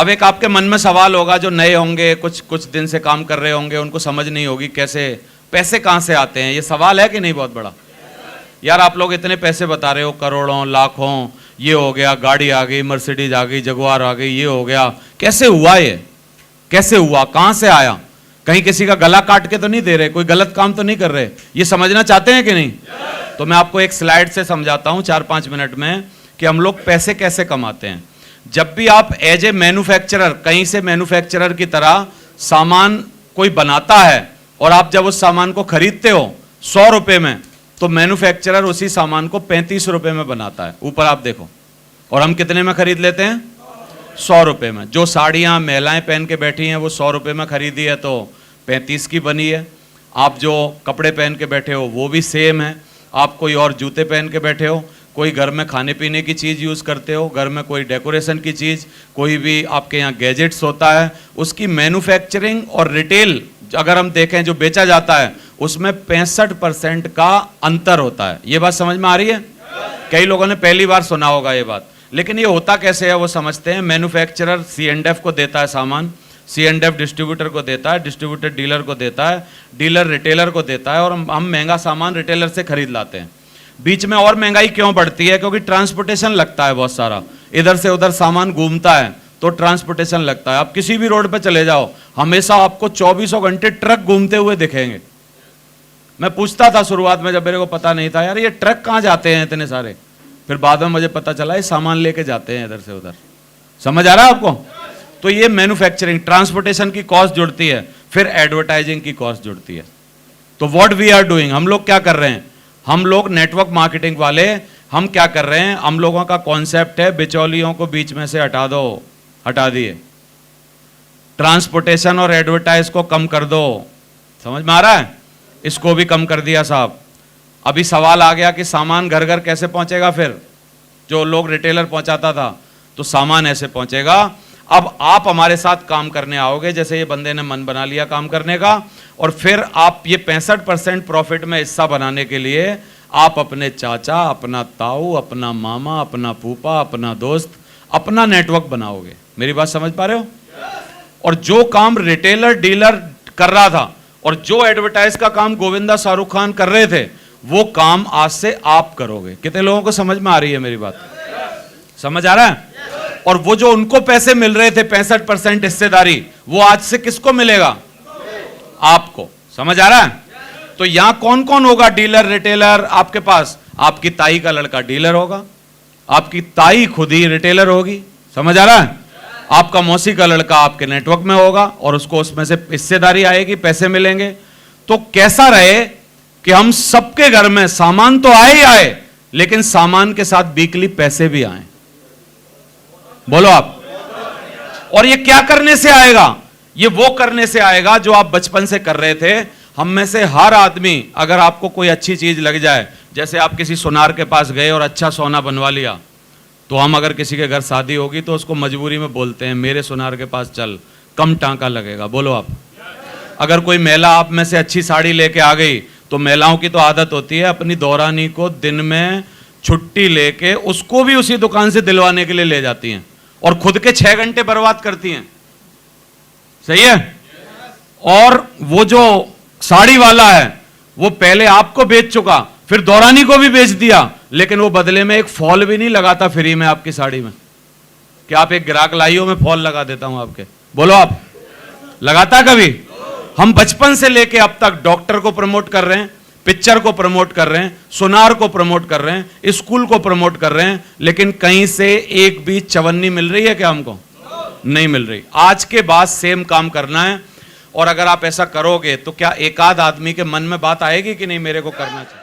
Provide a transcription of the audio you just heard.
अब एक आपके मन में सवाल होगा, जो नए होंगे, कुछ दिन से काम कर रहे होंगे, उनको समझ नहीं होगी कैसे पैसे कहाँ से आते हैं। ये सवाल है कि नहीं बहुत बड़ा? यार आप लोग इतने पैसे बता रहे हो, करोड़ों लाखों, ये हो गया, गाड़ी आ गई, मर्सिडीज आ गई, जगुआर आ गई, ये हो गया, कैसे हुआ ये? कैसे हुआ? कहाँ से आया? कहीं किसी का गला काट के तो नहीं दे रहे, कोई गलत काम तो नहीं कर रहे? ये समझना चाहते हैं कि नहीं? तो मैं आपको एक स्लाइड से समझाता हूँ 4-5 मिनट में कि हम लोग पैसे कैसे कमाते हैं। जब भी आप एज ए मैन्युफैक्चरर, कहीं से मैन्युफैक्चरर की तरह सामान कोई बनाता है और आप जब उस सामान को खरीदते हो 100 रुपए में, तो मैन्युफैक्चरर उसी सामान को 35 रुपए में बनाता है। ऊपर आप देखो, और हम कितने में खरीद लेते हैं? 100 रुपए में। जो साड़ियां महिलाएं पहन के बैठी हैं वो 100 रुपए में खरीदी है तो 35 की बनी है। आप जो कपड़े पहन के बैठे हो वो भी सेम है। आप कोई और जूते पहन के बैठे हो, कोई घर में खाने पीने की चीज़ यूज़ करते हो, घर में कोई डेकोरेशन की चीज़, कोई भी आपके यहाँ गैजेट्स होता है, उसकी मैन्युफैक्चरिंग और रिटेल अगर हम देखें जो बेचा जाता है उसमें 65% का अंतर होता है। ये बात समझ में आ रही है? कई लोगों ने पहली बार सुना होगा ये बात, लेकिन ये होता कैसे है वो समझते हैं। मैन्युफैक्चरर C&F को देता है सामान, C&F डिस्ट्रीब्यूटर को देता है, डिस्ट्रीब्यूटर डीलर को देता है, डीलर रिटेलर को देता है, और हम महंगा सामान रिटेलर से खरीद लाते हैं। बीच में और महंगाई क्यों बढ़ती है? क्योंकि ट्रांसपोर्टेशन लगता है बहुत सारा, इधर से उधर सामान घूमता है तो ट्रांसपोर्टेशन लगता है। आप किसी भी रोड पे चले जाओ, हमेशा आपको 24 घंटे ट्रक घूमते हुए दिखेंगे। मैं पूछता था शुरुआत में जब मेरे को पता नहीं था, यार ये ट्रक कहाँ जाते हैं इतने सारे, फिर बाद में मुझे पता चला ये सामान लेके जाते हैं इधर से उधर। समझ आ रहा है आपको? तो ये मैन्युफैक्चरिंग, ट्रांसपोर्टेशन की कॉस्ट जुड़ती है, फिर एडवर्टाइजिंग की कॉस्ट जुड़ती है। तो व्हाट वी आर डूइंग, हम लोग क्या कर रहे हैं? हम लोग नेटवर्क मार्केटिंग वाले, हम क्या कर रहे हैं? हम लोगों का कॉन्सेप्ट है बिचौलियों को बीच में से हटा दो, हटा दिए। ट्रांसपोर्टेशन और एडवर्टाइज को कम कर दो। समझ में आ रहा है? इसको भी कम कर दिया साहब। अभी सवाल आ गया कि सामान घर घर कैसे पहुंचेगा? फिर जो लोग रिटेलर पहुंचाता था तो सामान ऐसे पहुंचेगा। अब आप हमारे साथ काम करने आओगे, जैसे ये बंदे ने मन बना लिया काम करने का, और फिर आप ये 65% प्रॉफिट में हिस्सा बनाने के लिए आप अपने चाचा, अपना ताऊ, अपना मामा, अपना फूफा, अपना दोस्त, अपना नेटवर्क बनाओगे। मेरी बात समझ पा रहे हो? और जो काम रिटेलर डीलर कर रहा था और जो एडवर्टाइज का काम गोविंदा शाहरुख खान कर रहे थे, वो काम आज से आप करोगे। कितने लोगों को समझ में आ रही है मेरी बात? समझ आ रहा है? और वो जो उनको पैसे मिल रहे थे 65% हिस्सेदारी, वो आज से किसको मिलेगा? आपको। समझ आ रहा है? तो यहां कौन कौन होगा डीलर रिटेलर आपके पास? आपकी ताई का लड़का डीलर होगा, आपकी ताई खुद ही रिटेलर होगी। समझ आ रहा है? आपका मौसी का लड़का आपके नेटवर्क में होगा और उसको उसमें से हिस्सेदारी आएगी, पैसे मिलेंगे। तो कैसा रहे कि हम सबके घर में सामान तो आए ही आए, लेकिन सामान के साथ वीकली पैसे भी आए। बोलो आप। और ये क्या करने से आएगा? ये वो करने से आएगा जो आप बचपन से कर रहे थे। हम में से हर आदमी, अगर आपको कोई अच्छी चीज लग जाए, जैसे आप किसी सुनार के पास गए और अच्छा सोना बनवा लिया, तो हम अगर किसी के घर शादी होगी तो उसको मजबूरी में बोलते हैं मेरे सुनार के पास चल, कम टांका लगेगा। बोलो आप। अगर कोई महिला आप में से अच्छी साड़ी लेके आ गई, तो महिलाओं की तो आदत होती है अपनी दौरानी को दिन में छुट्टी लेके उसको भी उसी दुकान से दिलवाने के लिए ले जाती हैं और खुद के 6 घंटे बर्बाद करती हैं। सही है? और वो जो साड़ी वाला है वो पहले आपको बेच चुका, फिर दौरानी को भी बेच दिया, लेकिन वो बदले में एक फॉल भी नहीं लगाता फ्री में आपकी साड़ी में। क्या आप एक ग्राहक लाइयो में फॉल लगा देता हूं आपके? बोलो आप। लगाता कभी? हम बचपन से लेके अब तक डॉक्टर को प्रमोट कर रहे हैं, पिक्चर को प्रमोट कर रहे हैं, सुनार को प्रमोट कर रहे हैं, स्कूल को प्रमोट कर रहे हैं, लेकिन कहीं से एक भी चवन्नी मिल रही है क्या हमको? नहीं मिल रही। आज के बाद सेम काम करना है, और अगर आप ऐसा करोगे तो क्या एक आध आदमी के मन में बात आएगी कि नहीं मेरे को करना चाहिए?